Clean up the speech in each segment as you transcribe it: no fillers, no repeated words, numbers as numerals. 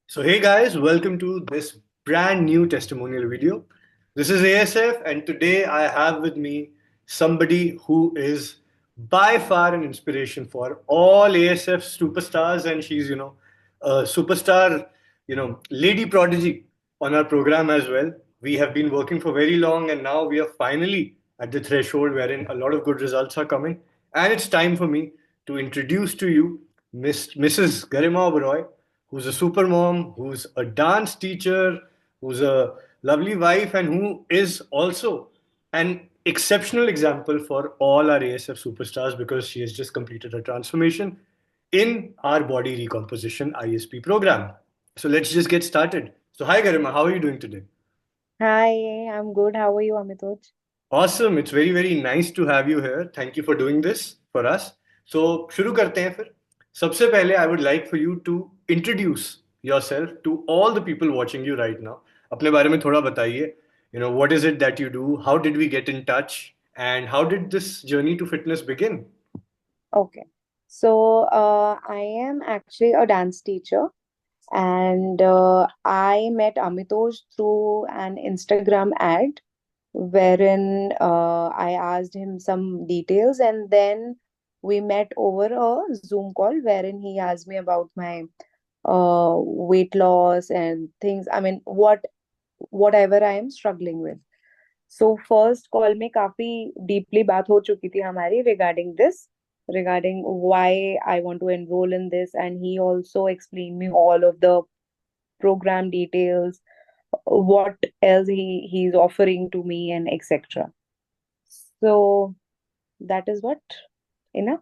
So, hey guys, welcome to this brand new testimonial video. This is ASF, and today I have with me somebody who is by far an inspiration for all ASF superstars, and she's, a superstar, lady prodigy on our program as well. We have been working for very long, and now we are finally at the threshold wherein a lot of good results are coming. And it's time for me to introduce to you Mrs. Garima Oberoi, who's a super mom, who's a dance teacher, who's a lovely wife, and who is also an exceptional example for all our ASF superstars because she has just completed her transformation in our body recomposition ISP program. So let's just get started. So, hi Garima, how are you doing today? Hi, I'm good. How are you, Amitoj? Awesome. It's very, very nice to have you here. Thank you for doing this for us. So, शुरू करते हैं फिर. सबसे पहले I would like for you to introduce yourself to all the people watching you right now. अपने बारे में थोड़ा बताइए. What is it that you do? How did we get in touch? And how did this journey to fitness begin? Okay. I am actually a dance teacher, and I met Amitoj through an Instagram ad wherein I asked him some details, and then we met over a Zoom call wherein he asked me about my weight loss and things. I mean, whatever I am struggling with. So first call में काफी deeply बात हो चुकी थी हमारी regarding why I want to enroll in this, and he also explained me all of the program details, what else he's offering to me, and etc. So that is what, enough.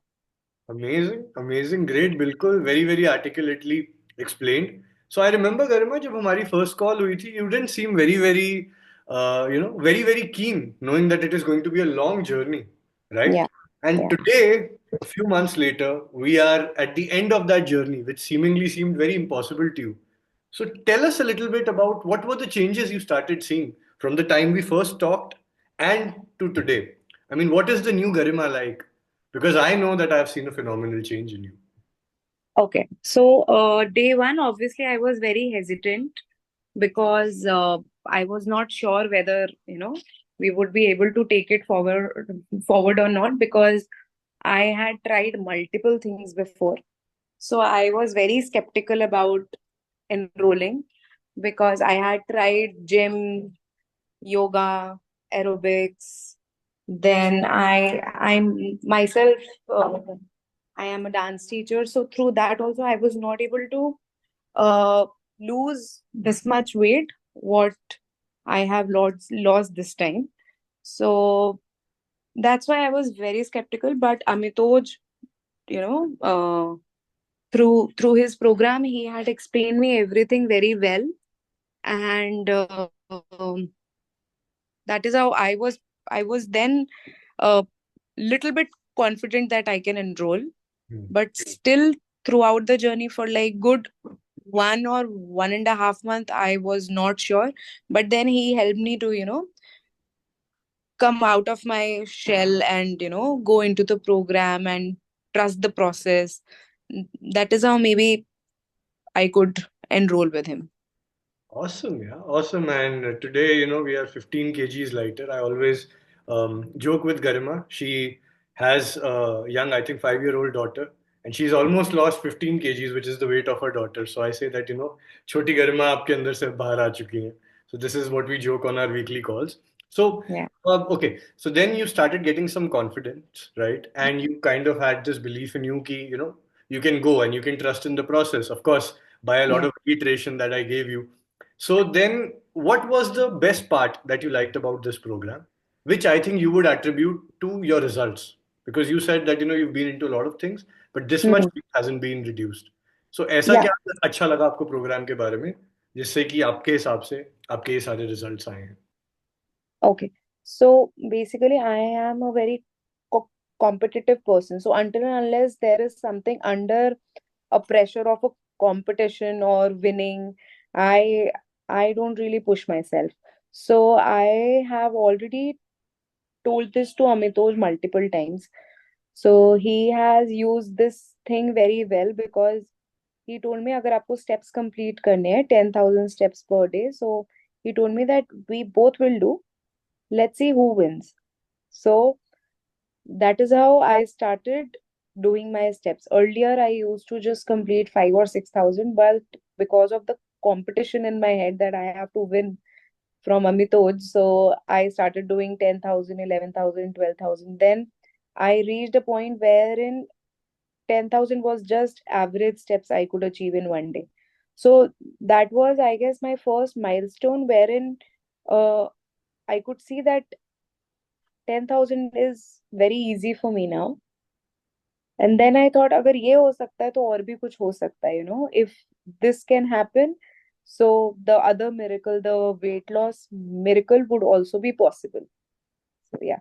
Amazing, amazing, great, बिल्कुल, very, very articulately explained. So I remember, Garima, जब हमारी first call हुई थी, you didn't seem very, very, very, very keen, knowing that it is going to be a long journey, right? Yeah, And yeah. today, a few months later, we are at the end of that journey, which seemingly seemed very impossible to you. So tell us a little bit about what were the changes you started seeing from the time we first talked and to today. I mean, what is the new Garima like? Because I know that I've seen a phenomenal change in you. Okay. So day one, obviously, I was very hesitant because I was not sure whether, we would be able to take it forward or not, because I had tried multiple things before. So I was very skeptical about enrolling because I had tried gym, yoga, aerobics. Then I'm myself, I am a dance teacher. So through that also, I was not able to uh, lose this much weight, what I have lost this time. So that's why I was very skeptical. But Amitoj, you know, through his program, he had explained me everything very well, and that is how I was then a little bit confident that I can enroll. Hmm. But still, throughout the journey for like good 1 or 1.5 month, I was not sure. But then he helped me to come out of my shell and go into the program and trust the process. That is how maybe I could enroll with him. Awesome, yeah, awesome. And today, we are 15 kgs lighter. I always joke with Garima. She has a young, I think, 5-year-old daughter, and she's almost lost 15 kgs, which is the weight of her daughter. So I say that, छोटी गरिमा आपके अंदर से बाहर आ चुकी है. So this is what we joke on our weekly calls. So, Yeah. okay. So then you started getting some confidence, right? And you kind of had this belief in you, ki, you can go and you can trust in the process. Of course, by a lot Yeah. of reiteration that I gave you. So then, what was the best part that you liked about this program, which I think you would attribute to your results? Because you said that you've been into a lot of things, but this much Mhm. hasn't been reduced. So ऐसा Yeah. क्या अच्छा लगा आपको programme के बारे में जिससे कि आपके हिसाब से आपके ये सारे रिजल्ट्स आए हैं? Okay. So basically, I am a very competitive person. So until and unless there is something under a pressure of a competition or winning, I I don't really push myself. So I have already told this to Amitoj multiple times. So he has used this thing very well because he told me अगर आपको steps complete करने हैं 10,000 steps per day, so he told me that we both will do, let's see who wins. So that is how I started doing my steps. Earlier I used to just complete 5 or 6,000, but because of the competition in my head that I have to win from Amitoj, so I started doing 10,000, 11,000, 12,000. Then I reached a point wherein 10,000 was just average steps I could achieve in one day. So that was, I guess, my first milestone wherein uh, I could see that 10,000 is very easy for me now. And then I thought, अगर ये हो सकता है तो और भी कुछ हो सकता है, if this can happen, so the other miracle, the weight loss miracle would also be possible. So yeah.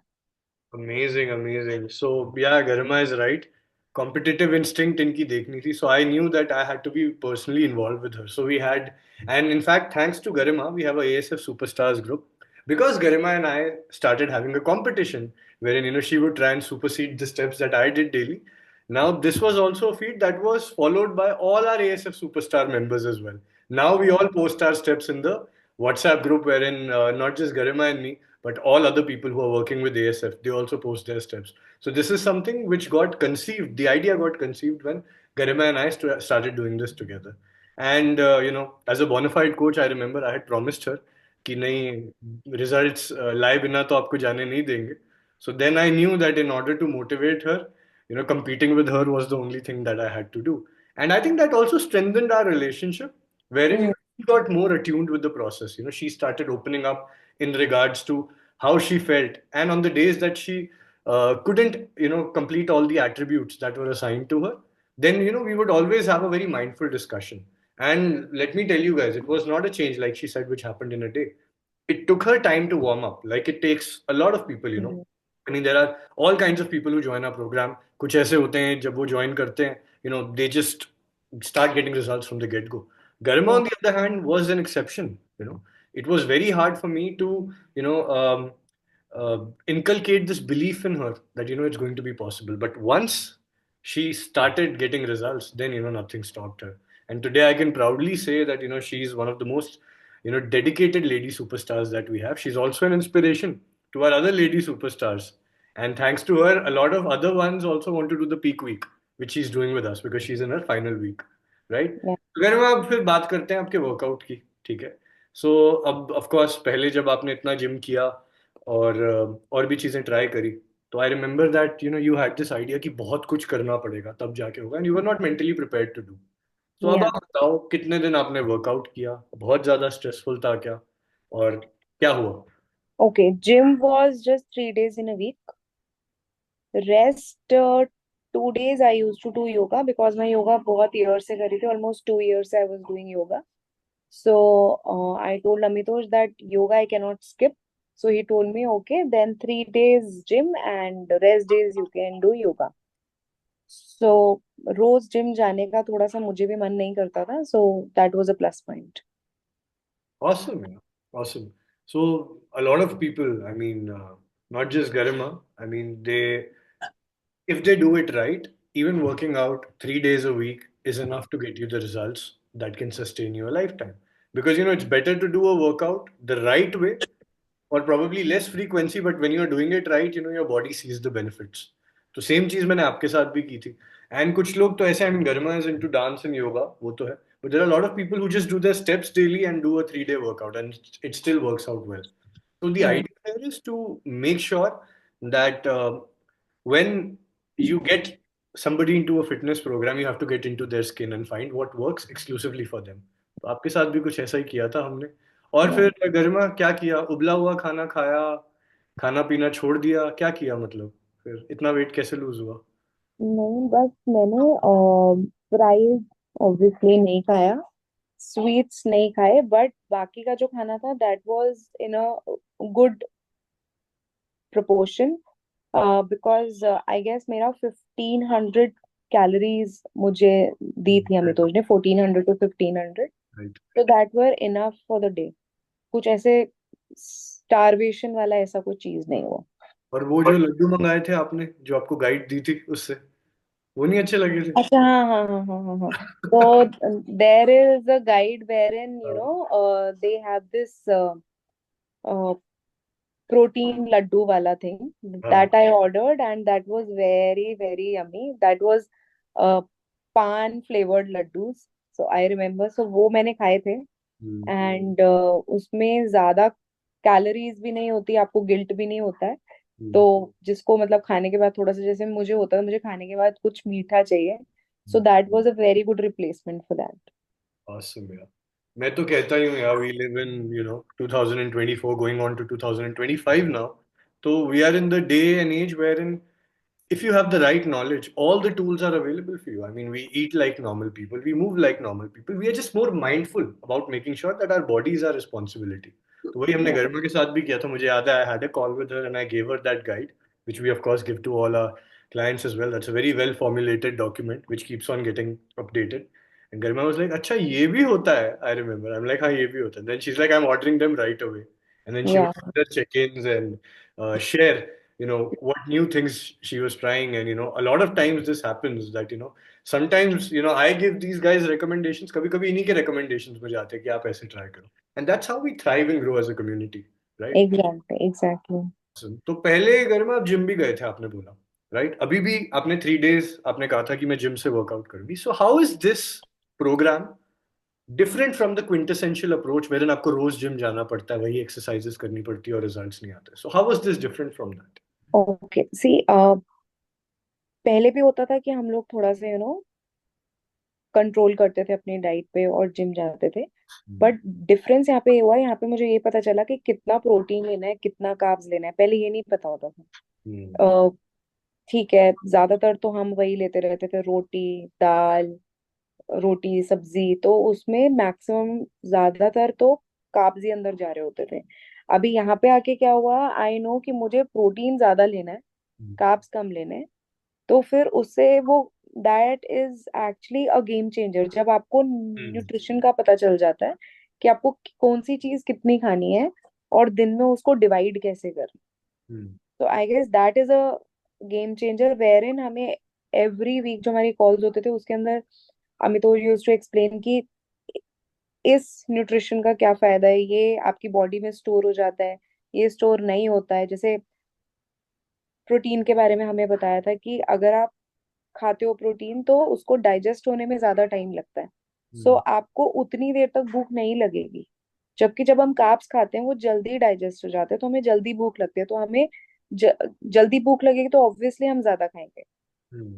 Amazing, amazing. So yeah, Garima is right. Competitive instinct इनकी देखनी थी. So I knew that I had to be personally involved with her. So we had, and in fact, thanks to Garima, we have a ASF Superstars group because Garima and I started having a competition wherein she would try and supersede the steps that I did daily. Now this was also a feat that was followed by all our ASF Superstar members as well. Now we all post our steps in the WhatsApp group wherein not just Garima and me, but all other people who are working with ASF, they also post their steps. So this is something which got conceived. The idea got conceived when Garima and I started doing this together. And as a bona fide coach, I remember I had promised her कि नहीं results लाए बिना तो आपको जाने नहीं देंगे. So then I knew that in order to motivate her, competing with her was the only thing that I had to do. And I think that also strengthened our relationship, wherein Mm. she got more attuned with the process. She started opening up in regards to how she felt, and on the days that she couldn't complete all the attributes that were assigned to her, then we would always have a very mindful discussion. And let me tell you guys, it was not a change like she said which happened in a day. It took her time to warm up, like it takes a lot of people. Mm. I mean, there are all kinds of people who join our program. कुछ ऐसे होते हैं जब वो join करते हैं, they just start getting results from the get-go. Garima, Yeah. on the other hand, was an exception. It was very hard for me to, inculcate this belief in her that it's going to be possible. But once she started getting results, then nothing stopped her. And today I can proudly say that she's one of the most dedicated lady superstars that we have. She's also an inspiration to our other lady superstars. And thanks to her, a lot of other ones also want to do the peak week, which she's doing with us because she's in her final week, right? Yeah. तो अगर हम अब फिर बात करते हैं आपके workout की, ठीक है? सो अब ऑफ कोर्स पहले जब आपने इतना जिम किया और भी चीजें ट्राई करी, तो I remember that you had this idea कि बहुत कुछ करना पड़ेगा तब जाके होगा, and you were not mentally prepared to do. तो अब Yeah. आप बताओ कितने दिन आपने वर्कआउट किया, बहुत ज्यादा स्ट्रेसफुल था क्या, और क्या हुआ? Okay. Gym was just 3 days in a week. Rest, 2 days I used to do yoga because मैं yoga बहुत years से करी थी. Almost 2 years I was doing yoga. So I told Amitosh that yoga I cannot skip. So he told me, okay, then 3 days gym and rest days you can do yoga. So रोज gym जाने का थोड़ा सा मुझे भी मन नहीं करता था. So that was a plus point. Awesome, man. Awesome. So a lot of people, I mean, not just Garima, I mean, if they do it right, even working out 3 days a week is enough to get you the results that can sustain you a lifetime. Because, it's better to do a workout the right way or probably less frequency, but when you're doing it right, your body sees the benefits. तो same चीज मैंने आपके साथ भी की थी. And कुछ लोग तो ऐसे, आई मीन, गर्मा is into dance and yoga, वो तो है, but there are a lot of people who just do their steps daily and do a 3 day workout and it still works out well. So the Hmm. idea here is to make sure that when you get somebody into a fitness program, you have to get into their skin and find what works exclusively for them. तो आपके साथ भी कुछ ऐसा ही किया था हमने. और Yeah. फिर घर में क्या किया, उबला हुआ खाना खाया, खाना पीना छोड़ दिया, क्या किया, मतलब फिर इतना वेट कैसे लूज हुआ? नहीं, बस मैंने फ्राइज ऑब्वियसली नहीं खाया, स्वीट्स नहीं खाए, बट बाकी का जो खाना था that was in a good proportion. Because I guess मेरा 1500 कैलोरीज मुझे दी थी अमितोज ने, 1400 to 1500. राइट. तो that were enough for the day. कुछ ऐसे स्टारवेशन वाला ऐसा कोई चीज नहीं हुआ. और वो जो लड्डू मंगाए थे आपने, जो आपको गाइड दी थी उससे? वो नहीं अच्छे लगे थे? अच्छा, हाँ हाँ हाँ हाँ हाँ हाँ। तो there is a guide where in हाँ। They have this protein laddu wala thing हाँ। that I ordered, and that was very very yummy. That was pan flavored laddus. So I remember, so वो मैंने खाए थे। हम्म। And उसमें ज्यादा calories भी नहीं होती, आपको गिल्ट भी नहीं होता है। तो हम्म। जिसको मतलब खाने के बाद थोड़ा सा, जैसे मुझे होता है, मुझे खाने के बाद कुछ मीठा चाहिए, so hmm. That was a very good replacement for that. Awesome, यार। मैं तो कहता ही हूँ यार, we live in 2024 going on to 2025 now. तो we are in the day and age where in if you have the right knowledge, all the tools are available for you. I mean, we eat like normal people, we move like normal people. We are just more mindful about making sure that our body is our responsibility. तो वही हमने गर्मा के साथ भी किया था। मुझे याद है, I had a call with her and I gave her that guide, which we of course give to all our clients as well. That's a very well formulated document which keeps on getting updated. And Garima was like, अच्छा ये भी होता है? I remember. I'm like, हाँ ये भी होता है. Then she's like, I'm ordering them right away. And then she या would further check-ins and share, what new things she was trying. And a lot of times this happens that sometimes I give these guys recommendations, कभी कभी इन्हीं के recommendations मुझे आते हैं कि आप ऐसे try करो. And that's how we thrive and grow as a community, right? Exactly exactly. तो पहले घर में आप जिम भी गए थे आपने बोला, राइट? अभी भी आपने 3 days आपने कहा था कि मैं जिम से वर्कआउट करूंगी. So how is this program different from the quintessential approach wherein आपको रोज जिम जाना पड़ता है, वही एक्सरसाइजेस करनी पड़ती है और रिजल्ट्स नहीं आते? So how was this different from that? Okay see, पहले भी होता था कि हम लोग थोड़ा सा कंट्रोल करते थे अपनी डाइट पे और जिम जाते थे। बट डिफरेंस यहाँ पे ये हुआ, यहाँ पे मुझे ये पता चला कि कितना प्रोटीन लेना है, कितना कार्ब्स लेना है, पहले ये नहीं पता होता था। अ, ठीक है, ज्यादातर तो हम वही लेते रहते थे, रोटी दाल, रोटी सब्जी, तो उसमें मैक्सिमम ज्यादातर तो कार्ब्स ही अंदर जा रहे होते थे। अभी यहाँ पे आके क्या हुआ, आई नो कि मुझे प्रोटीन ज्यादा लेना है, कार्ब्स कम लेने हैं। तो फिर उससे वो, that is actually a game changer, जब आपको न्यूट्रिशन का पता चल जाता है कि आपको कौन सी चीज कितनी खानी है और दिन में उसको डिवाइड कैसे करना। तो I guess that is a game changer where in हमें एवरी वीक जो हमारी कॉल्स होते थे उसके अंदर अमित यूज टू एक्सप्लेन कि इस न्यूट्रिशन का क्या फायदा है, ये आपकी बॉडी में स्टोर हो जाता है, ये स्टोर नहीं होता है। जैसे प्रोटीन के बारे में हमें बताया था कि अगर आप खाते हो प्रोटीन तो उसको डाइजेस्ट होने में ज्यादा टाइम लगता है, सो आपको उतनी देर तक भूख नहीं लगेगी। जबकि जब हम कार्ब्स खाते हैं वो जल्दी डाइजेस्ट हो जाते हैं, तो हमें जल्दी भूख लगती है, तो हमें जल्दी भूख लगेगी तो ऑब्वियसली हम ज्यादा खाएंगे।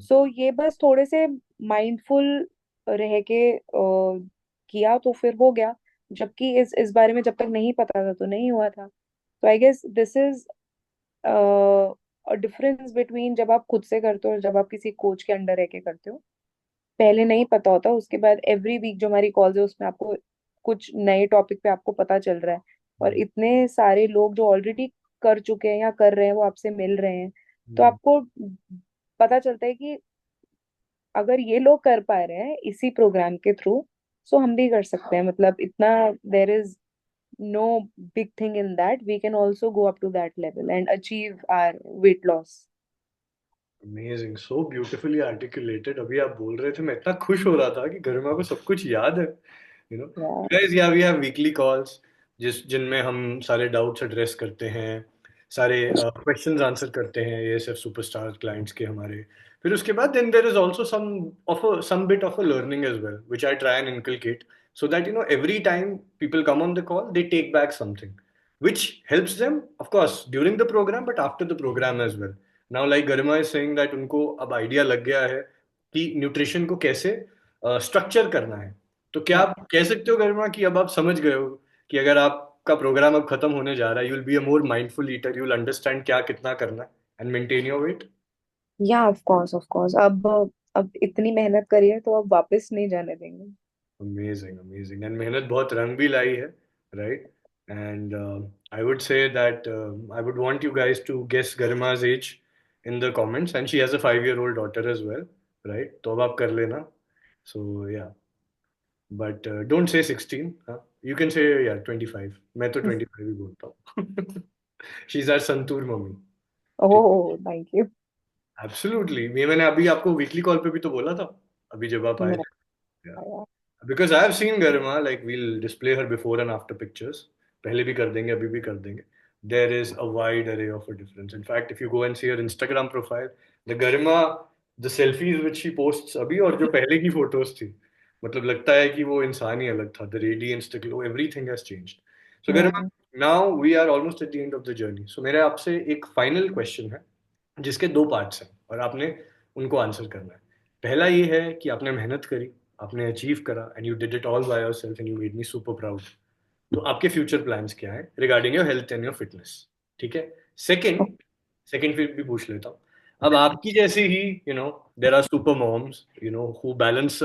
सो ये बस थोड़े से माइंडफुल रह के किया तो फिर हो गया। जबकि इस बारे में जब तक नहीं पता था तो नहीं हुआ था। तो I guess this is difference between जब आप खुद से करते हो और जब आप किसी कोच के अंडर रह के करते हो। पहले नहीं पता होता, उसके बाद एवरी वीक जो हमारी कॉल्स है उसमें आपको कुछ नए टॉपिक पे आपको पता चल रहा है, और इतने सारे लोग जो ऑलरेडी कर चुके हैं या कर रहे हैं वो आपसे मिल रहे हैं, तो आपको पता चलता है कि अगर ये लोग कर पा रहे हैं इसी प्रोग्राम के थ्रू, सो हम भी कर सकते हैं। मतलब इतना, there is no big thing in that, we can also go up to that level and achieve our weight loss. Amazing, so beautifully articulated. अभी आप बोल रहे थे मैं इतना खुश हो रहा था कि गरिमा को सब कुछ याद है। Yeah. गाइस, या वी हैव वीकली कॉल्स जिनमें हम सारे डाउट्स एड्रेस करते हैं, सारे क्वेश्चंस आंसर करते हैं ये सिर्फ सुपरस्टार क्लाइंट्स के हमारे। फिर उसके बाद then there is also some bit of a learning as well which I try and inculcate, so that every time people come on the call they take back something which helps them of course during the program but after the program as well. Now like Garima is saying that उनको अब idea लग गया है कि nutrition को कैसे structure करना है। तो क्या Yeah. आप कह सकते हो गरिमा कि अब आप समझ गए हो कि अगर आपका प्रोग्राम अब खत्म होने जा रहा है, you will be a more mindful eater, you will understand क्या कितना करना है and maintain your weight? Yeah, of course, of course. अब इतनी मेहनत करी है तो अब वापस नहीं जाने देंगे। Amazing, amazing. एंड मेहनत बहुत रंग भी लाई है, right? And I would say that I would want you guys to guess Garima's age in the comments, and she has a 5 year old daughter as well, right? तो अब आप कर लेना। सो या, बट डोंट से 16, हाँ, यू कैन से यार 25। मैं तो 25 ही बोलता हूँ। She is our Santoor mummy. ठीक। Oh, thank you. एब्सोल्युटली, ये मैंने अभी आपको वीकली कॉल पे भी तो बोला था, अभी जब आप आए मैं थे। आया। Because I have seen Garima, like we'll display her before and after pictures. पहले भी कर देंगे, अभी भी कर देंगे. There is a wide array of a difference. In fact, if you go and see her Instagram profile, the Garima, the selfies which she posts अभी और जो पहले की photos थी, मतलब लगता है कि वो इंसान ही अलग था. The radiance, the glow, everything has changed. So Garima, hmm. now we are almost at the end of the journey. So मेरा आपसे एक final question है, जिसके दो पार्ट्स हैं और आपने उनको आंसर करना है. पहला ये है कि आपने मेहनत करी, आपने अचीव करा and you did it all by yourself and you made me super proud. तो आपके फ्यूचर प्लान्स क्या है regarding your health and your fitness? ठीक है. सेकंड, सेकंड फिर भी पूछ लेता हूँ. अब आपकी जैसे ही there are super moms who balance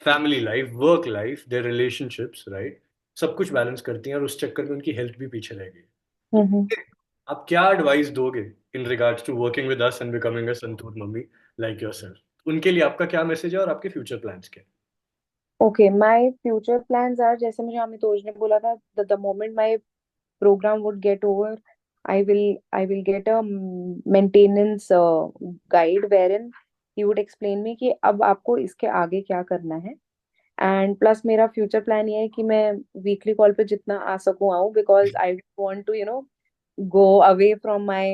family life, work life, their relationships, right, सब कुछ बैलेंस करती हैं और उस चक्कर में उनकी हेल्थ भी पीछे रह गई. हम्म। आप क्या एडवाइस दोगे in regards to working with us and becoming a Santoor mummy like yourself? उनके लिए आपका क्या मैसेज है और आपके फ्यूचर प्लान्स क्या okay, my future plans are, जैसे मुझे अमितोज ने बोला था, the moment my program would get over, I will get a maintenance guide wherein he would explain me कि अब आपको इसके आगे क्या करना है. एंड प्लस मेरा फ्यूचर प्लान ये है कि मैं वीकली कॉल पे जितना आ सकूं आऊं, because I want to go away from my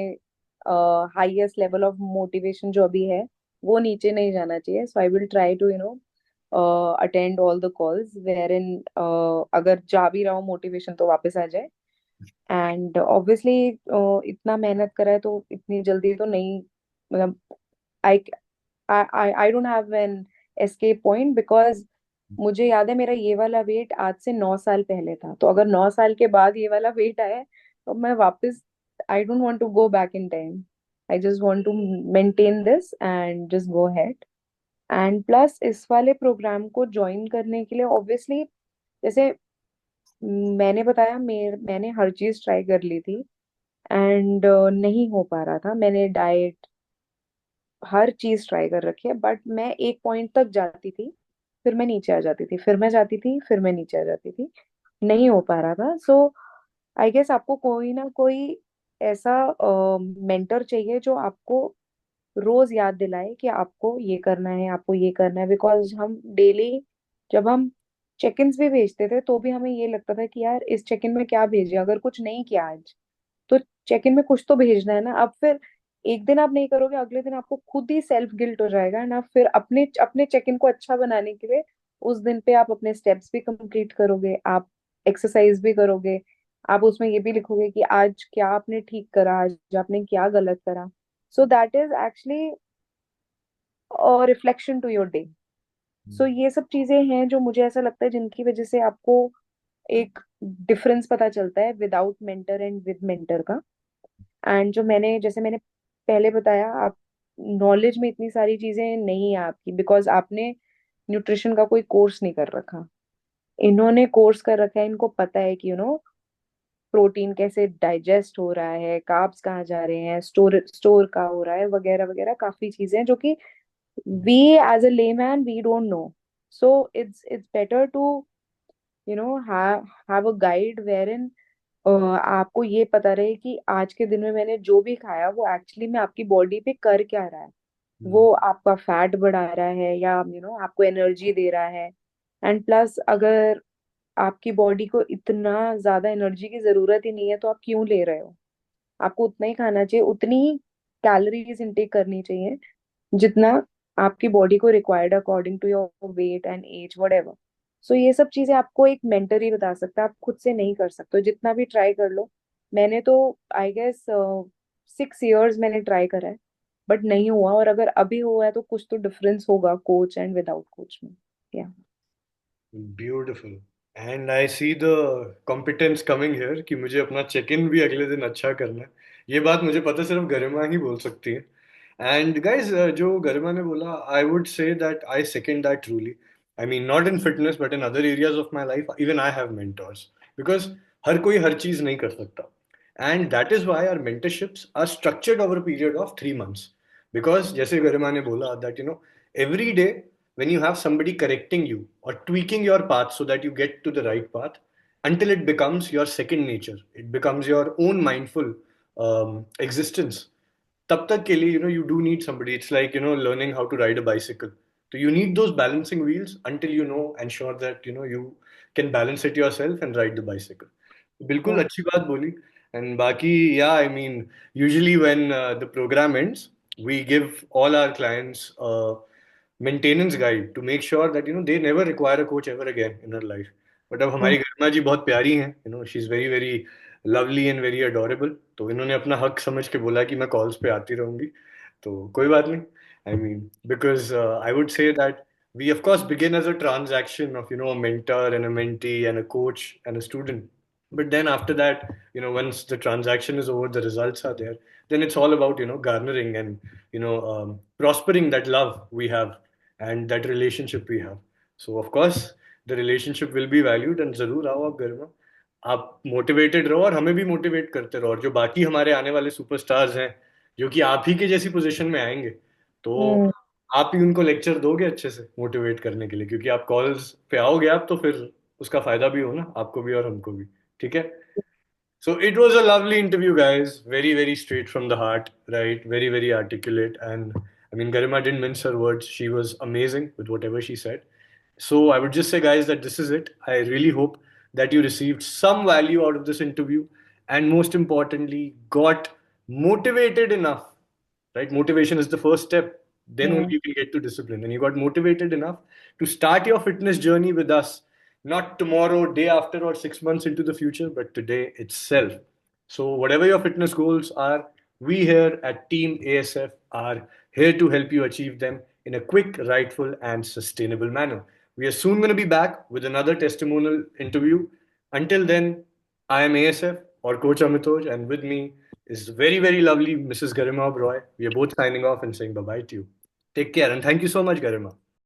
highest level of motivation जो अभी है, वो नीचे नहीं जाना चाहिए. So I will try to attend all the calls where in अगर जा भी रहा हूँ मोटिवेशन तो वापस आ जाए. एंड ऑब्वियसली इतना मेहनत करा है तो इतनी जल्दी तो नहीं, मतलब I I don't have an escape point, because है? मुझे याद है मेरा ये वाला वेट आज से 9 साल पहले था. तो अगर 9 साल के बाद ये वाला वेट आया तो मैं वापस, I don't want to go back in time. I just want to maintain this and just go head. And plus इस वाले प्रोग्राम को ज्वाइन करने के लिए ऑब्वियसली, जैसे मैंने बताया, मैंने हर चीज ट्राई कर ली थी एंड नहीं हो पा रहा था. मैंने डाइट, हर चीज ट्राई कर रखी है, बट मैं एक पॉइंट तक जाती थी, फिर मैं नीचे आ जाती थी, फिर मैं जाती थी, फिर मैं नीचे आ जाती थी. नहीं हो पा रहा था. सो आई गेस आपको कोई ना कोई ऐसा मेंटर चाहिए जो आपको रोज याद दिलाए कि आपको ये करना है, आपको ये करना है. बिकॉज हम डेली जब हम चेक इन भी भेजते थे तो भी हमें ये लगता था कि यार इस चेक इन में क्या भेजे, अगर कुछ नहीं किया आज तो चेक इन में कुछ तो भेजना है ना. अब फिर एक दिन आप नहीं करोगे, अगले दिन आपको खुद ही सेल्फ गिल्ट हो जाएगा ना. फिर अपने अपने चेक इन को अच्छा बनाने के लिए उस दिन पे आप अपने स्टेप्स भी कंप्लीट करोगे, आप एक्सरसाइज भी करोगे, आप उसमें ये भी लिखोगे कि आज क्या आपने ठीक करा, आज आपने क्या गलत करा. So that is actually reflection to your day. So ये सब चीजें हैं जो मुझे ऐसा लगता है जिनकी वजह से आपको एक डिफरेंस पता चलता है without mentor and with mentor का. एंड जो मैंने, जैसे मैंने पहले बताया, आप नॉलेज में इतनी सारी चीजें नहीं है आपकी, बिकॉज आपने न्यूट्रिशन का कोई कोर्स नहीं कर रखा. इन्होंने कोर्स कर रखा है, इनको पता है कि प्रोटीन कैसे डाइजेस्ट हो रहा है, कार्ब्स कहाँ जा रहे हैं, स्टोर स्टोर कहाँ हो रहा है, वगैरह वगैरह काफी चीजें हैं जो कि we as a layman we don't know. So it's better to have a guide where in आपको ये पता रहे कि आज के दिन में मैंने जो भी खाया वो एक्चुअली में आपकी बॉडी पे कर क्या रहा है. हम्म. वो आपका फैट बढ़ा रहा है या आपको एनर्जी दे रहा है. एंड प्लस अगर आपकी बॉडी को इतना ज्यादा एनर्जी की जरूरत ही नहीं है तो आप क्यों ले रहे हो. आपको उतना ही खाना चाहिए, उतनी ही कैलोरीज इनटेक करनी चाहिए जितना आपकी बॉडी को required according to your weight and age what. So ये सब चीजें आपको एक मेंटर ही बता सकता है, आप खुद से नहीं कर सकते हो जितना भी ट्राई कर लो. मैंने तो आई गेस 6 इयर्स मैंने ट्राई करा है, बट नहीं हुआ. और अगर अभी हुआ है तो कुछ तो डिफरेंस होगा कोच एंड विदाउट कोच में. या beautiful. And I see the competence coming here कि मुझे अपना चेक इन भी अगले दिन अच्छा करना है. ये बात मुझे पता सिर्फ गरिमा ही बोल सकती है. एंड गाइज, जो गरिमा ने बोला, I would say that I second that truly. I mean not in fitness but in other areas of my life even I have mentors. Because हर कोई हर चीज नहीं कर सकता. And that is why our mentorships are structured over period of 3 months. Because जैसे गरिमा ने बोला that every day when you have somebody correcting you or tweaking your path so that you get to the right path until it becomes your second nature, it becomes your own mindful existence. तब तक के लिए you do need somebody. It's like learning how to ride a bicycle. So you need those balancing wheels until you know and sure that you can balance it yourself and ride the bicycle. बिल्कुल Yeah. अच्छी बात बोली. And बाकी, yeah, I mean, usually when the program ends, we give all our clients a maintenance guide to make sure that they never require a coach ever again in her life. But अब Mm. हमारी गरिमा जी बहुत प्यारी हैं, she is very very lovely and very adorable. तो इन्होंने अपना हक समझ के बोला कि मैं कॉल्स पे आती रहूंगी. तो कोई बात नहीं. I mean, because I would say that we of course begin as a transaction of a mentor and a mentee and a coach and a student. But then after that, once the transaction is over, the results are there, then it's all about garnering and prospering that love we have and that relationship we have. So of course the relationship will be valued. And जरूर आओ आप घर में. आप motivated रहो और हमें भी मोटिवेट करते रहो. और जो बाकी हमारे आने वाले सुपरस्टार्स हैं जो कि आप ही के जैसी पोजीशन में आएंगे, तो Mm. आप ही उनको लेक्चर दोगे अच्छे से मोटिवेट करने के लिए, क्योंकि आप कॉल्स पे आओगे आप, तो फिर उसका फायदा भी हो ना आपको भी और हमको भी. ठीक है. So it was a lovely interview, guys. Very, very straight from the heart, right? Very, very articulate. And I mean, Garima didn't mince her words. She was amazing with whatever she said. So I would just say, guys, that this is it. I really hope that you received some value out of this interview, and most importantly, got motivated enough, right? Motivation is the first step. Then only Yeah. you can get to discipline. And you got motivated enough to start your fitness journey with us, not tomorrow, day after, or 6 months into the future, but today itself. So, whatever your fitness goals are, we here at Team ASF are here to help you achieve them in a quick, rightful, and sustainable manner. We are soon going to be back with another testimonial interview. Until then, I am ASF or Coach Amitoj, and with me is very, very lovely Mrs. Garima Roy. We are both signing off and saying bye bye to you. Take care, and thank you so much, Garima.